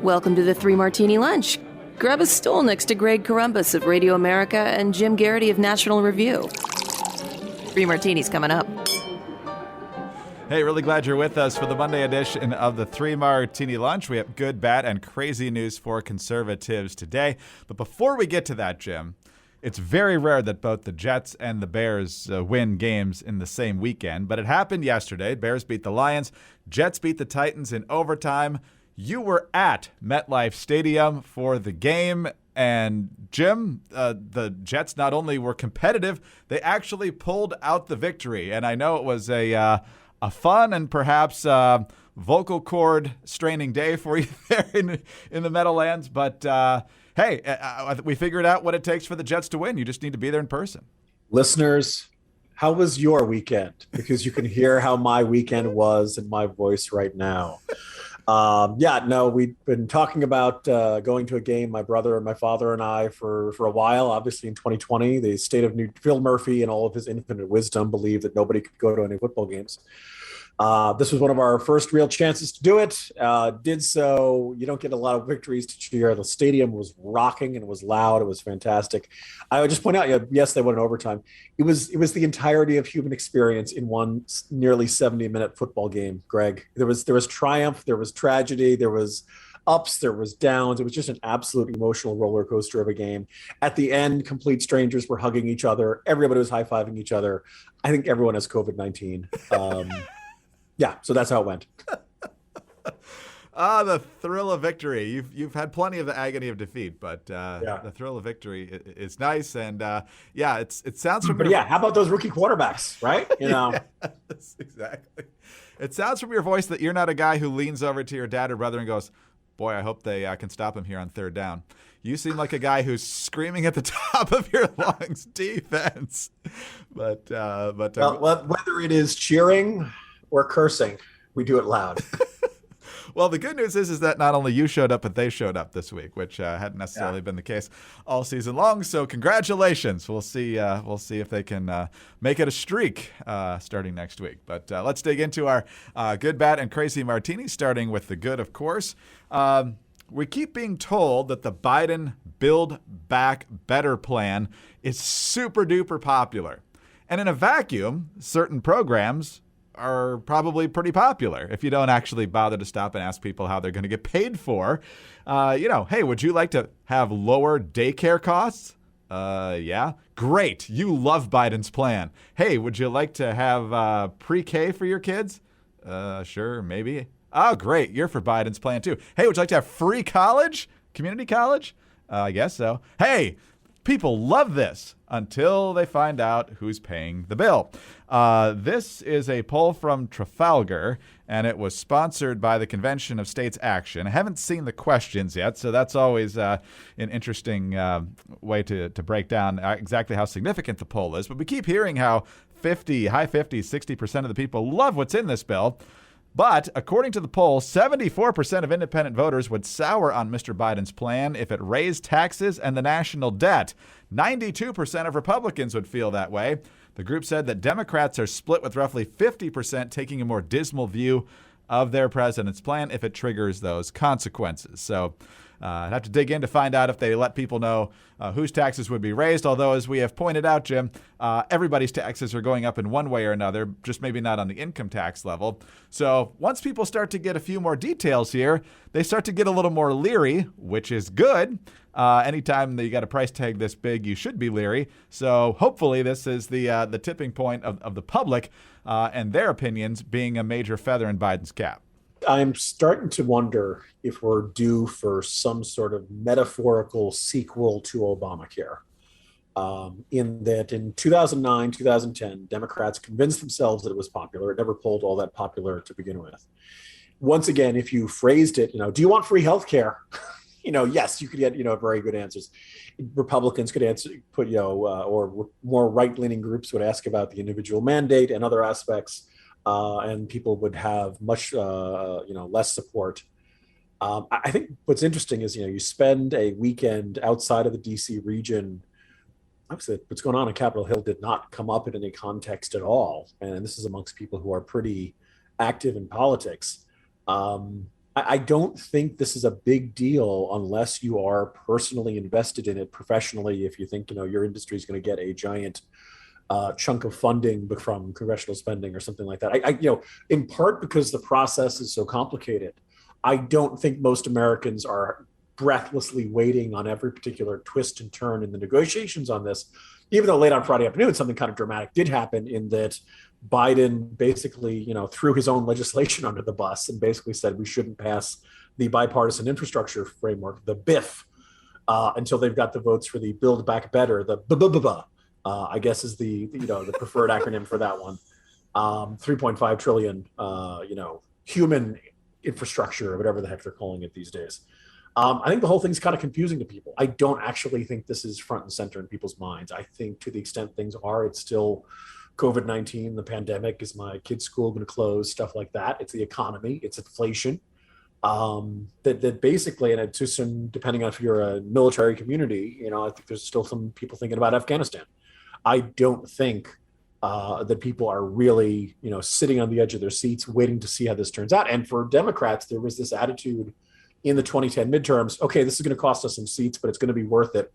Welcome to the Three Martini Lunch. Grab a stool next to Greg Columbus of Radio America and Jim Garrity of National Review. Three Martinis coming up. Hey, really glad you're with us for the Monday edition of the Three Martini Lunch. We have good, bad, and crazy news for conservatives today. But before we get to that, Jim, it's very rare that both the Jets and the Bears win games in the same weekend. But it happened yesterday. Bears beat the Lions. Jets beat the Titans in overtime. You were at MetLife Stadium for the game. And Jim, the Jets not only were competitive, they actually pulled out the victory. And I know it was a fun and perhaps vocal cord straining day for you there in the Meadowlands. But hey, we figured out what it takes for the Jets to win. You just need to be there in person. Listeners, how was your weekend? Because you can hear how my weekend was in my voice right now. We've been talking about going to a game, my brother and my father and I, for a while. Obviously, in 2020, the state of Phil Murphy and all of his infinite wisdom believed that nobody could go to any football games. This was one of our first real chances to do it. Did so. You don't get a lot of victories to cheer. The stadium was rocking and it was loud. It was fantastic. I would just point out, yes, they won in overtime. It was the entirety of human experience in one nearly 70-minute football game, Greg. There was triumph, there was tragedy, there was ups, there was downs. It was just an absolute emotional roller coaster of a game. At the end, complete strangers were hugging each other. Everybody was high-fiving each other. I think everyone has COVID-19. Yeah, so that's how it went. The thrill of victory. You've had plenty of the agony of defeat, but the thrill of victory is nice. And it sounds from how about those rookie quarterbacks, right? Yes, exactly. It sounds from your voice that you're not a guy who leans over to your dad or brother and goes, "Boy, I hope they can stop him here on third down." You seem like a guy who's screaming at the top of your lungs, defense. But whether it is cheering or cursing, we do it loud. Well, the good news is that not only you showed up, but they showed up this week, which hadn't necessarily been the case all season long. So congratulations. We'll see if they can make it a streak starting next week. But let's dig into our good, bad, and crazy martinis, starting with the good, of course. We keep being told that the Biden Build Back Better plan is super duper popular. And in a vacuum, certain programs are probably pretty popular if you don't actually bother to stop and ask people how they're going to get paid for. Hey, would you like to have lower daycare costs? Yeah. Great. You love Biden's plan. Hey, would you like to have pre-K for your kids? Sure, maybe. Oh, great. You're for Biden's plan too. Hey, would you like to have free college? Community college? I guess so. Hey, people love this until they find out who's paying the bill. This is a poll from Trafalgar, and it was sponsored by the Convention of States Action. I haven't seen the questions yet, so that's always an interesting way to break down exactly how significant the poll is. But we keep hearing how high 50s, 60% of the people love what's in this bill. But according to the poll, 74% of independent voters would sour on Mr. Biden's plan if it raised taxes and the national debt. 92% of Republicans would feel that way. The group said that Democrats are split, with roughly 50% taking a more dismal view of their president's plan if it triggers those consequences. So I'd have to dig in to find out if they let people know whose taxes would be raised. Although, as we have pointed out, Jim, everybody's taxes are going up in one way or another, just maybe not on the income tax level. So once people start to get a few more details here, they start to get a little more leery, which is good. Anytime that you got a price tag this big, you should be leery. So hopefully this is the tipping point of the public and their opinions being a major feather in Biden's cap. I'm starting to wonder if we're due for some sort of metaphorical sequel to Obamacare. In that in 2009, 2010, Democrats convinced themselves that it was popular. It never polled all that popular to begin with. Once again, if you phrased it, do you want free health care? Yes, you could get, very good answers. Republicans could answer, or more right-leaning groups would ask about the individual mandate and other aspects. And people would have much, less support. I think what's interesting is, you spend a weekend outside of the DC region. Obviously, what's going on in Capitol Hill did not come up in any context at all. And this is amongst people who are pretty active in politics. I don't think this is a big deal unless you are personally invested in it professionally. If you think, your industry is going to get a giant chunk of funding from congressional spending or something like that. In part because the process is so complicated, I don't think most Americans are breathlessly waiting on every particular twist and turn in the negotiations on this, even though late on Friday afternoon, something kind of dramatic did happen in that Biden basically, threw his own legislation under the bus and basically said we shouldn't pass the bipartisan infrastructure framework, the BIF, until they've got the votes for the Build Back Better, the BBBA, I guess is the preferred acronym for that one. 3.5 trillion, human infrastructure or whatever the heck they're calling it these days. I think the whole thing's kind of confusing to people. I don't actually think this is front and center in people's minds. I think to the extent things are, it's still COVID-19, the pandemic, is my kid's school going to close, stuff like that. It's the economy, it's inflation. That basically, and to some, depending on if you're a military community, I think there's still some people thinking about Afghanistan. I don't think that people are really, sitting on the edge of their seats waiting to see how this turns out. And for Democrats, there was this attitude in the 2010 midterms, okay, this is going to cost us some seats, but it's going to be worth it.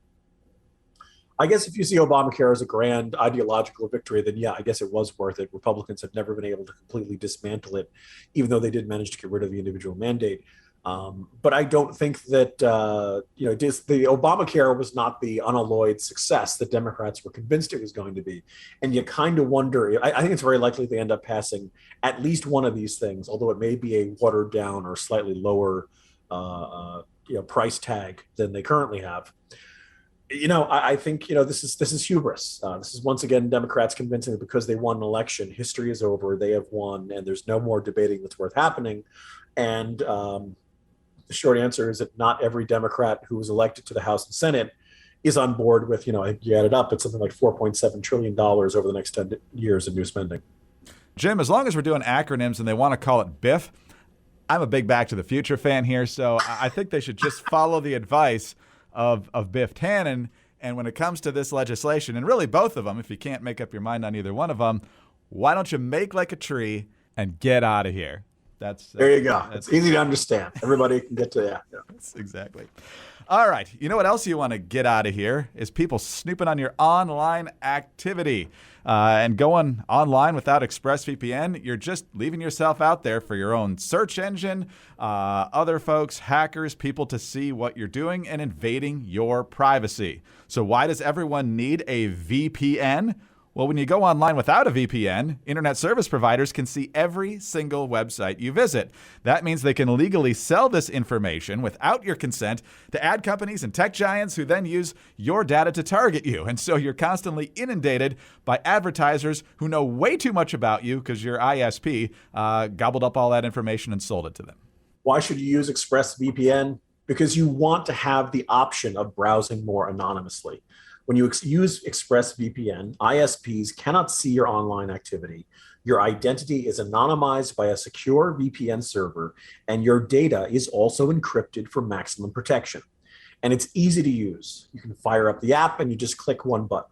I guess if you see Obamacare as a grand ideological victory, then yeah, I guess it was worth it. Republicans have never been able to completely dismantle it, even though they did manage to get rid of the individual mandate. But I don't think that, the Obamacare was not the unalloyed success that Democrats were convinced it was going to be. And you kind of wonder, I think it's very likely they end up passing at least one of these things, although it may be a watered down or slightly lower price tag than they currently have. I think, this is hubris. This is once again Democrats convincing that because they won an election, history is over, they have won, and there's no more debating that's worth happening. And the short answer is that not every Democrat who was elected to the House and Senate is on board with, you add it up, it's something like $4.7 trillion over the next 10 years of new spending. Jim, as long as we're doing acronyms and they want to call it BIF, I'm a big Back to the Future fan here, so I think they should just follow the advice of Biff Tannen. And when it comes to this legislation, and really both of them, if you can't make up your mind on either one of them, why don't you make like a tree and get out of here? There you go. It's easy to understand. Everybody can get to that. Yeah. Exactly. All right. You know what else you want to get out of here is people snooping on your online activity. And going online without ExpressVPN, you're just leaving yourself out there for your own search engine, other folks, hackers, people to see what you're doing and invading your privacy. So why does everyone need a VPN? Well, when you go online without a VPN, internet service providers can see every single website you visit. That means they can legally sell this information without your consent to ad companies and tech giants who then use your data to target you. And so you're constantly inundated by advertisers who know way too much about you because your ISP gobbled up all that information and sold it to them. Why should you use ExpressVPN? Because you want to have the option of browsing more anonymously. When you use ExpressVPN, ISPs cannot see your online activity. Your identity is anonymized by a secure VPN server, and your data is also encrypted for maximum protection. And it's easy to use. You can fire up the app and you just click one button.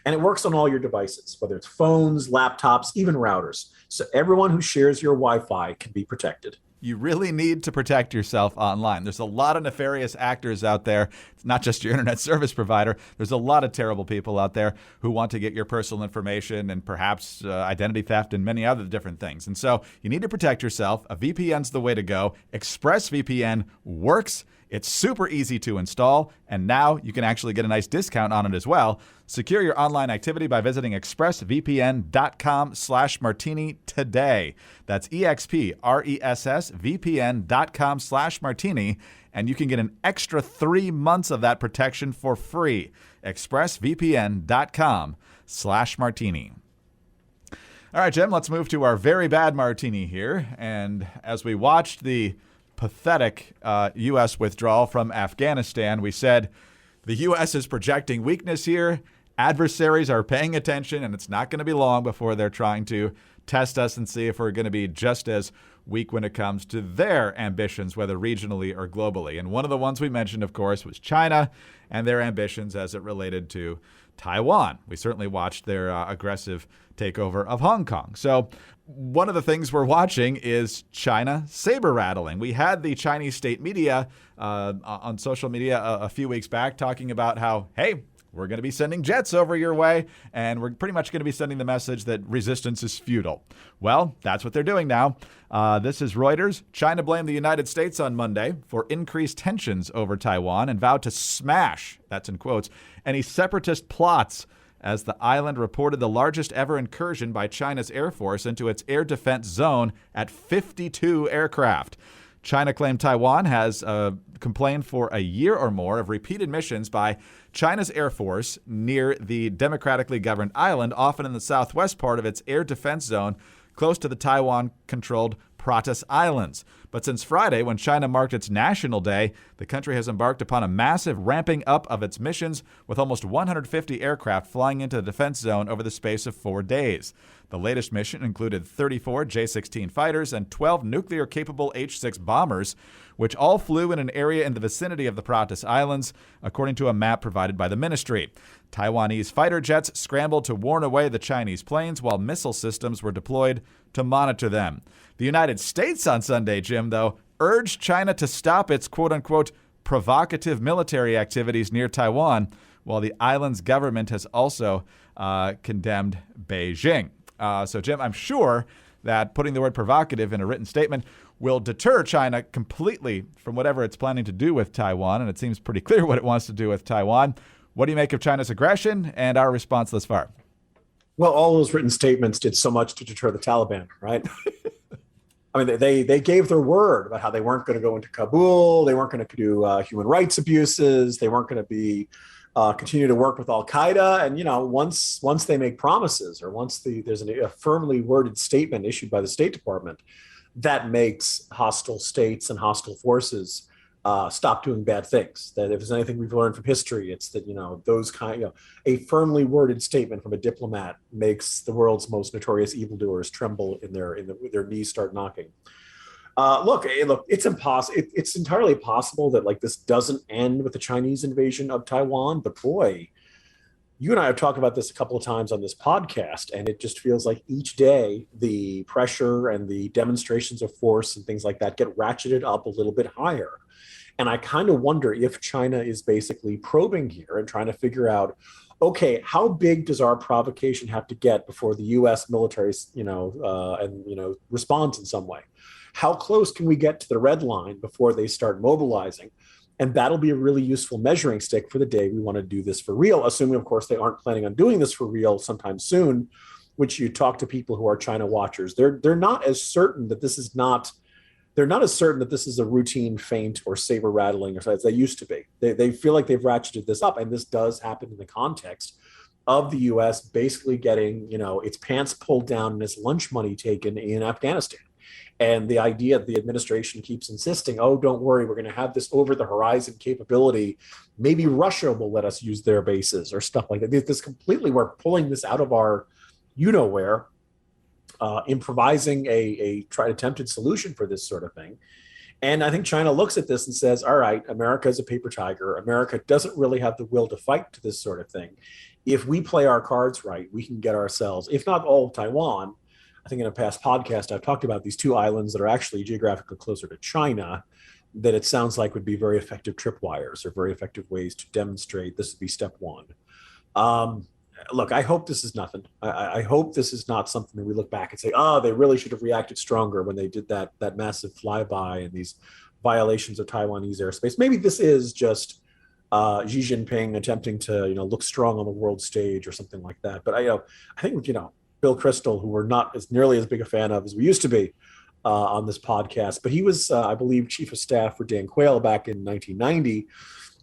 And it works on all your devices, whether it's phones, laptops, even routers. So everyone who shares your Wi-Fi can be protected. You really need to protect yourself online. There's a lot of nefarious actors out there. It's not just your internet service provider. There's a lot of terrible people out there who want to get your personal information and perhaps identity theft and many other different things. And so you need to protect yourself. A VPN's the way to go. ExpressVPN works. It's super easy to install, and now you can actually get a nice discount on it as well. Secure your online activity by visiting expressvpn.com/martini today. That's expressvpn.com/martini, and you can get an extra 3 months of that protection for free. expressvpn.com/martini. All right, Jim, let's move to our very bad martini here. And as we watched the pathetic U.S. withdrawal from Afghanistan, we said the U.S. is projecting weakness here. Adversaries are paying attention, and it's not going to be long before they're trying to test us and see if we're going to be just as weak when it comes to their ambitions, whether regionally or globally. And one of the ones we mentioned, of course, was China and their ambitions as it related to Taiwan. We certainly watched their aggressive takeover of Hong Kong. So one of the things we're watching is China saber rattling. We had the Chinese state media on social media a few weeks back talking about how, hey, we're going to be sending jets over your way, and we're pretty much going to be sending the message that resistance is futile. Well, that's what they're doing now. This is Reuters. China blamed the United States on Monday for increased tensions over Taiwan and vowed to smash, that's in quotes, any separatist plots as the island reported the largest ever incursion by China's Air Force into its air defense zone at 52 aircraft. China claimed Taiwan has complained for a year or more of repeated missions by China's Air Force near the democratically governed island, often in the southwest part of its air defense zone, close to the Taiwan-controlled Pratas Islands. But since Friday, when China marked its National Day, the country has embarked upon a massive ramping up of its missions, with almost 150 aircraft flying into the defense zone over the space of 4 days. The latest mission included 34 J-16 fighters and 12 nuclear-capable H-6 bombers, which all flew in an area in the vicinity of the Pratas Islands, according to a map provided by the ministry. Taiwanese fighter jets scrambled to warn away the Chinese planes, while missile systems were deployed to monitor them. The United States on Sunday, Jim, though, urged China to stop its quote-unquote provocative military activities near Taiwan, while the island's government has also condemned Beijing. So, Jim, I'm sure that putting the word provocative in a written statement will deter China completely from whatever it's planning to do with Taiwan, and it seems pretty clear what it wants to do with Taiwan. What do you make of China's aggression and our response thus far? Well, all those written statements did so much to deter the Taliban, right? I mean, they gave their word about how they weren't going to go into Kabul, they weren't going to do human rights abuses, they weren't going to be continue to work with Al Qaeda, and once they make promises, or once there's a firmly worded statement issued by the State Department that makes hostile states and hostile forces stop doing bad things. That if there's anything we've learned from history, it's that a firmly worded statement from a diplomat makes the world's most notorious evildoers tremble in their knees start knocking. Look, it's impossible. It's entirely possible that this doesn't end with the Chinese invasion of Taiwan. But boy, you and I have talked about this a couple of times on this podcast, and it just feels like each day the pressure and the demonstrations of force and things like that get ratcheted up a little bit higher. And I kind of wonder if China is basically probing here and trying to figure out, okay, how big does our provocation have to get before the U.S. military, responds in some way? How close can we get to the red line before they start mobilizing? And that'll be a really useful measuring stick for the day we want to do this for real, assuming, of course, they aren't planning on doing this for real sometime soon, which you talk to people who are China watchers. They're not as certain that this is a routine feint or saber rattling or as they used to be. They feel like they've ratcheted this up, and this does happen in the context of the U.S. basically getting, its pants pulled down and its lunch money taken in Afghanistan. And the idea that the administration keeps insisting, oh, don't worry, we're going to have this over-the-horizon capability. Maybe Russia will let us use their bases or stuff like that. We're pulling this out of our you-know-where, improvising a attempted solution for this sort of thing. And I think China looks at this and says, all right, America is a paper tiger. America doesn't really have the will to fight to this sort of thing. If we play our cards right, we can get ourselves, if not all of Taiwan. I think in a past podcast, I've talked about these two islands that are actually geographically closer to China that it sounds like would be very effective tripwires or very effective ways to demonstrate this would be step one. Look, I hope this is nothing. I hope this is not something that we look back and say, oh, they really should have reacted stronger when they did that massive flyby and these violations of Taiwanese airspace. Maybe this is just Xi Jinping attempting to, look strong on the world stage or something like that. But I think, Bill Kristol, who we're not as nearly as big a fan of as we used to be on this podcast, but he was, I believe, chief of staff for Dan Quayle back in 1990.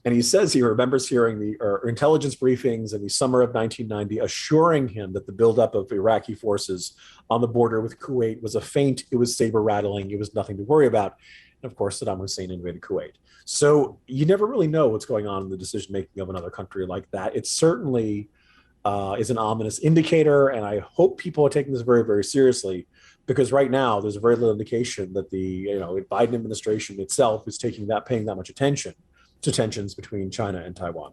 And he says he remembers hearing the intelligence briefings in the summer of 1990 assuring him that the buildup of Iraqi forces on the border with Kuwait was a feint. It was saber rattling. It was nothing to worry about. And of course, Saddam Hussein invaded Kuwait. So you never really know what's going on in the decision making of another country like that. It's certainly is an ominous indicator. And I hope people are taking this very, very seriously, because right now there's very little indication that the Biden administration itself is paying that much attention to tensions between China and Taiwan.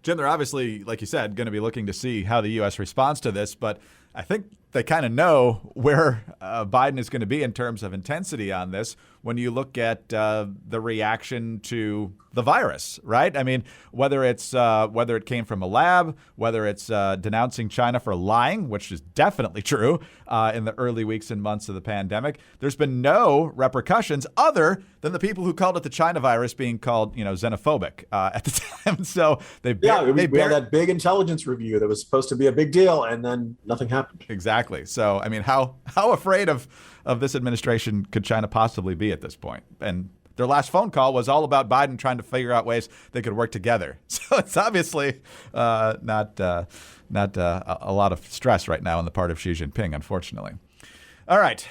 Jim, they're obviously, like you said, going to be looking to see how the U.S. responds to this, but I think they kind of know where Biden is going to be in terms of intensity on this when you look at the reaction to the virus, right? I mean, whether it came from a lab, whether it's denouncing China for lying, which is definitely true in the early weeks and months of the pandemic, there's been no repercussions other than the people who called it the China virus being called, xenophobic at the time. So we had that big intelligence review that was supposed to be a big deal, and then nothing happened. Exactly. So, I mean, how afraid of this administration could China possibly be at this point? And their last phone call was all about Biden trying to figure out ways they could work together. So it's obviously not a lot of stress right now on the part of Xi Jinping, unfortunately. All right.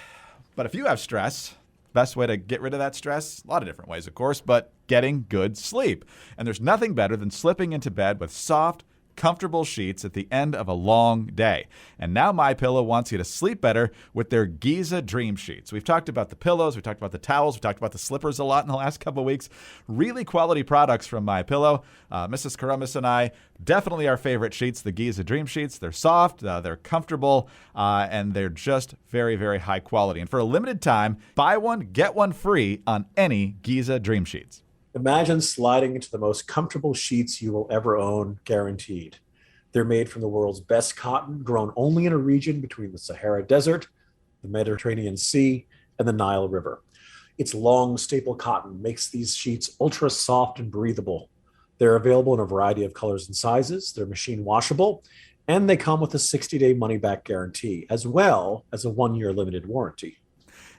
But if you have stress, best way to get rid of that stress, a lot of different ways, of course, but getting good sleep. And there's nothing better than slipping into bed with soft, comfortable sheets at the end of a long day. And now MyPillow wants you to sleep better with their Giza Dream Sheets. We've talked about the pillows, we've talked about the towels, we've talked about the slippers a lot in the last couple of weeks. Really quality products from MyPillow. Mrs. Columbus and I, definitely our favorite sheets, the Giza Dream Sheets. They're soft, they're comfortable, and they're just very, very high quality. And for a limited time, buy one, get one free on any Giza Dream Sheets. Imagine sliding into the most comfortable sheets you will ever own, guaranteed. They're made from the world's best cotton, grown only in a region between the Sahara Desert, the Mediterranean Sea, and the Nile River. Its long staple cotton makes these sheets ultra soft and breathable. They're available in a variety of colors and sizes. They're machine washable, and they come with a 60-day money-back guarantee, as well as a 1-year limited warranty.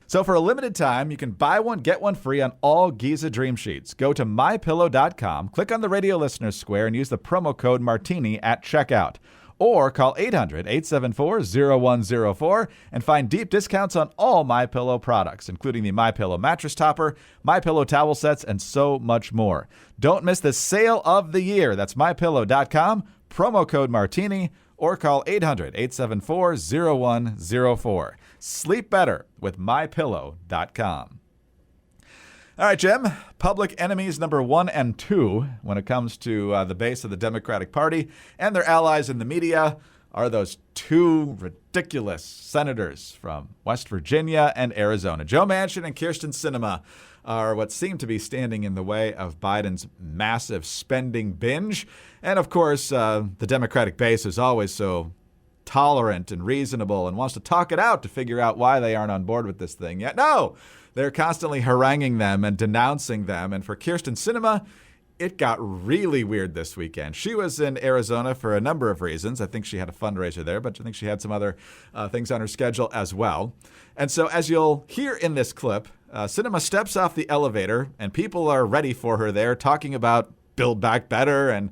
So for a limited time, you can buy one, get one free on all Giza Dream Sheets. Go to MyPillow.com, click on the radio listener square, and use the promo code Martini at checkout. Or call 800-874-0104 and find deep discounts on all MyPillow products, including the MyPillow mattress topper, MyPillow towel sets, and so much more. Don't miss the sale of the year. That's MyPillow.com, promo code Martini, or call 800-874-0104. Sleep better with MyPillow.com. All right, Jim, public enemies number 1 and 2 when it comes to the base of the Democratic Party and their allies in the media are those two ridiculous senators from West Virginia and Arizona. Joe Manchin and Kyrsten Sinema are what seem to be standing in the way of Biden's massive spending binge. And, of course, the Democratic base is always so tolerant and reasonable and wants to talk it out to figure out why they aren't on board with this thing. Yet, no, they're constantly haranguing them and denouncing them. And for Kyrsten Sinema, it got really weird this weekend. She was in Arizona for a number of reasons. I think she had a fundraiser there, but I think she had some other things on her schedule as well. And so as you'll hear in this clip, Sinema steps off the elevator and people are ready for her there talking about Build Back Better and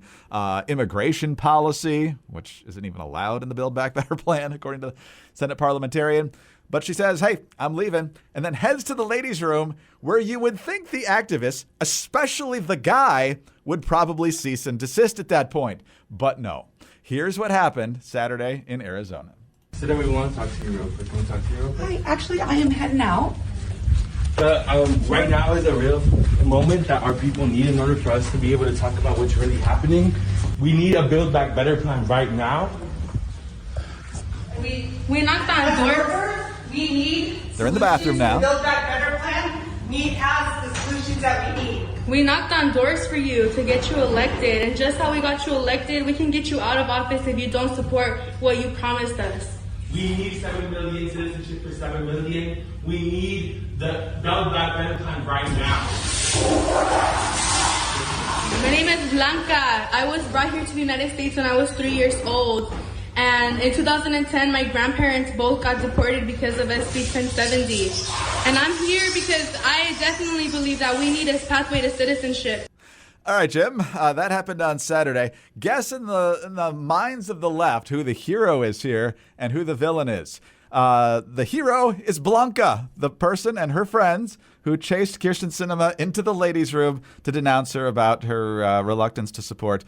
immigration policy, which isn't even allowed in the Build Back Better plan, according to the Senate parliamentarian. But she says, hey, I'm leaving, and then heads to the ladies' room where you would think the activists, especially the guy, would probably cease and desist at that point. But no. Here's what happened Saturday in Arizona. Sinema, we want to talk to you real quick. Can we talk to you real quick? Hi, actually, I am heading out. Right now is a real moment that our people need in order for us to be able to talk about what's really happening. We need a Build Back Better plan right now. We knocked on doors. We need. They're in the bathroom now. Build Back Better plan. We have the solutions that we need. We knocked on doors for you to get you elected, and just how we got you elected, we can get you out of office if you don't support what you promised us. We need 7 million citizenship for 7 million. We need the Build Back Better plan right now. My name is Blanca. I was brought here to the United States when I was 3 years old. And in 2010, my grandparents both got deported because of SB 1070. And I'm here because I definitely believe that we need a pathway to citizenship. All right, Jim, that happened on Saturday. Guess in the minds of the left who the hero is here and who the villain is. The hero is Blanca, the person and her friends who chased Kyrsten Sinema into the ladies' room to denounce her about her reluctance to support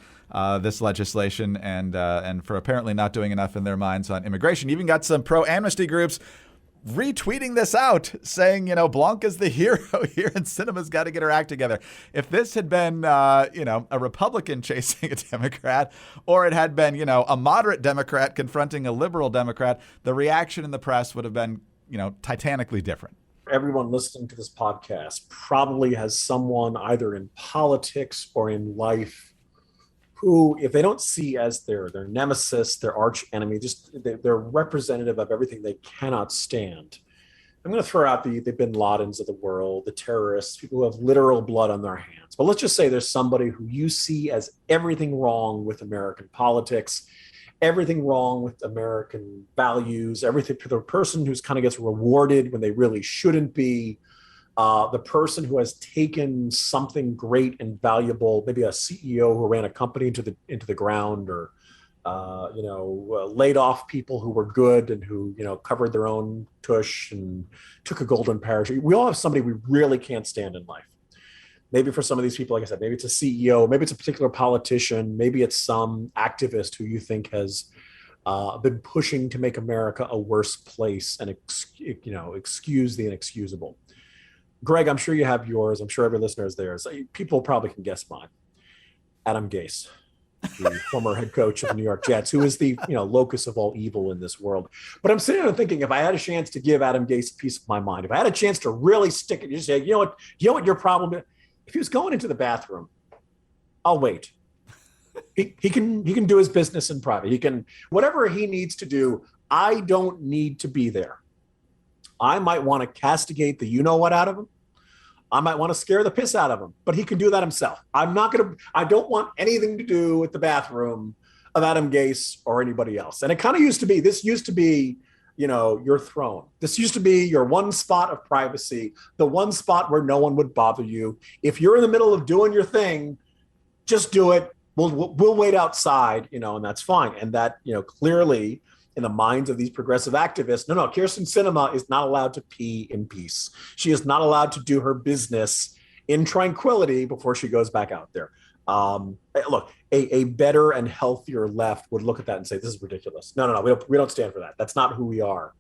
this legislation and for apparently not doing enough in their minds on immigration. You even got some pro-amnesty groups retweeting this out, saying, Blanca's the hero here and Sinema's got to get her act together. If this had been, a Republican chasing a Democrat, or it had been, a moderate Democrat confronting a liberal Democrat, the reaction in the press would have been, titanically different. Everyone listening to this podcast probably has someone either in politics or in life who, if they don't see as their nemesis, their arch enemy, just they're representative of everything they cannot stand. I'm going to throw out the bin Ladens of the world, the terrorists, people who have literal blood on their hands. But let's just say there's somebody who you see as everything wrong with American politics, everything wrong with American values, everything for the person who's kind of gets rewarded when they really shouldn't be. The person who has taken something great and valuable, maybe a CEO who ran a company into the ground, or laid off people who were good and who covered their own tush and took a golden parachute. We all have somebody we really can't stand in life. Maybe for some of these people, like I said, maybe it's a CEO, maybe it's a particular politician, maybe it's some activist who you think has been pushing to make America a worse place and excuse the inexcusable. Greg, I'm sure you have yours. I'm sure every listener is theirs. People probably can guess mine. Adam Gase, the former head coach of the New York Jets, who is the locus of all evil in this world. But I'm sitting there thinking, if I had a chance to give Adam Gase a piece of my mind, if I had a chance to really stick it, just say, you know what your problem is? If he was going into the bathroom, I'll wait. He can do his business in private. He can, whatever he needs to do. I don't need to be there. I might want to castigate the you-know-what out of him. I might want to scare the piss out of him, but he can do that himself. I don't want anything to do with the bathroom of Adam Gase or anybody else. And it kind of used to be, your throne. This used to be your one spot of privacy, the one spot where no one would bother you. If you're in the middle of doing your thing, just do it. We'll wait outside, and that's fine. And that, clearly, in the minds of these progressive activists, no, Kyrsten Sinema is not allowed to pee in peace. She is not allowed to do her business in tranquility before she goes back out there. Look, a better and healthier left would look at that and say, this is ridiculous. No, we don't stand for that. That's not who we are.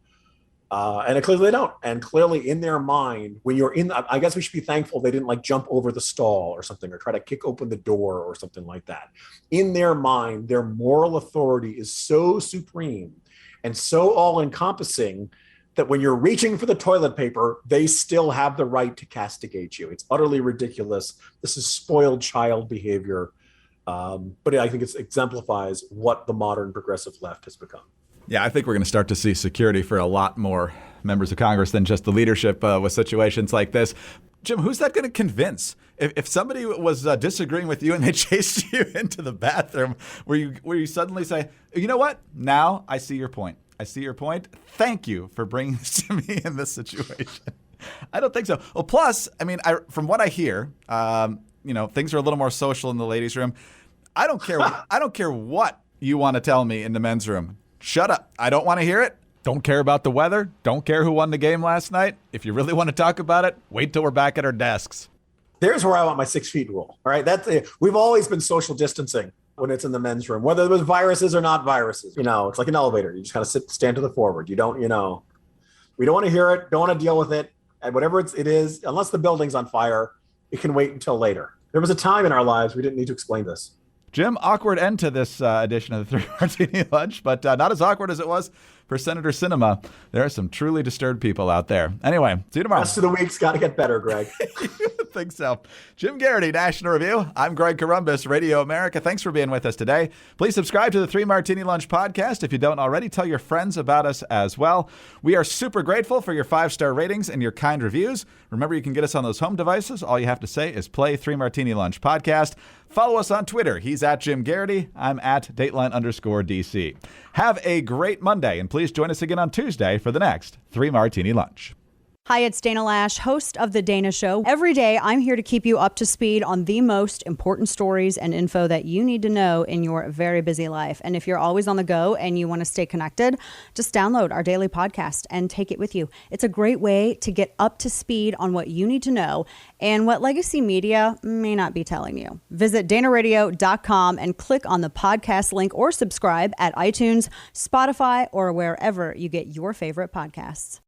And clearly they don't. And clearly in their mind, when you're I guess we should be thankful they didn't jump over the stall or something, or try to kick open the door or something like that. In their mind, their moral authority is so supreme and so all-encompassing that when you're reaching for the toilet paper, they still have the right to castigate you. It's utterly ridiculous. This is spoiled child behavior. But I think it exemplifies what the modern progressive left has become. Yeah, I think we're going to start to see security for a lot more members of Congress than just the leadership with situations like this. Jim, who's that going to convince? If somebody was disagreeing with you and they chased you into the bathroom, where you suddenly say, you know what? Now I see your point. I see your point. Thank you for bringing this to me in this situation. I don't think so. Well, plus, from what I hear, things are a little more social in the ladies' room. I don't care. I don't care what you want to tell me in the men's room. Shut up. I don't want to hear it. Don't care about the weather. Don't care who won the game last night. If you really want to talk about it, wait till we're back at our desks. There's where I want my 6 feet rule. All right. We've always been social distancing when it's in the men's room, whether it was viruses or not viruses. It's like an elevator. You just kind of stand to the forward. You don't, we don't want to hear it. Don't want to deal with it. And whatever it is, unless the building's on fire, it can wait until later. There was a time in our lives we didn't need to explain this. Jim, awkward end to this edition of the Three Martini Lunch, but not as awkward as it was for Senator Sinema. There are some truly disturbed people out there. Anyway, see you tomorrow. The rest of the week's got to get better, Greg. I think so. Jim Garrity, National Review. I'm Greg Corombos, Radio America. Thanks for being with us today. Please subscribe to the Three Martini Lunch podcast. If you don't already, tell your friends about us as well. We are super grateful for your 5-star ratings and your kind reviews. Remember, you can get us on those home devices. All you have to say is play Three Martini Lunch podcast. Follow us on Twitter. He's at Jim Garrity. I'm at Dateline_DC. Have a great Monday, and please join us again on Tuesday for the next Three Martini Lunch. Hi, it's Dana Lash, host of The Dana Show. Every day, I'm here to keep you up to speed on the most important stories and info that you need to know in your very busy life. And if you're always on the go and you want to stay connected, just download our daily podcast and take it with you. It's a great way to get up to speed on what you need to know and what legacy media may not be telling you. Visit danaradio.com and click on the podcast link or subscribe at iTunes, Spotify, or wherever you get your favorite podcasts.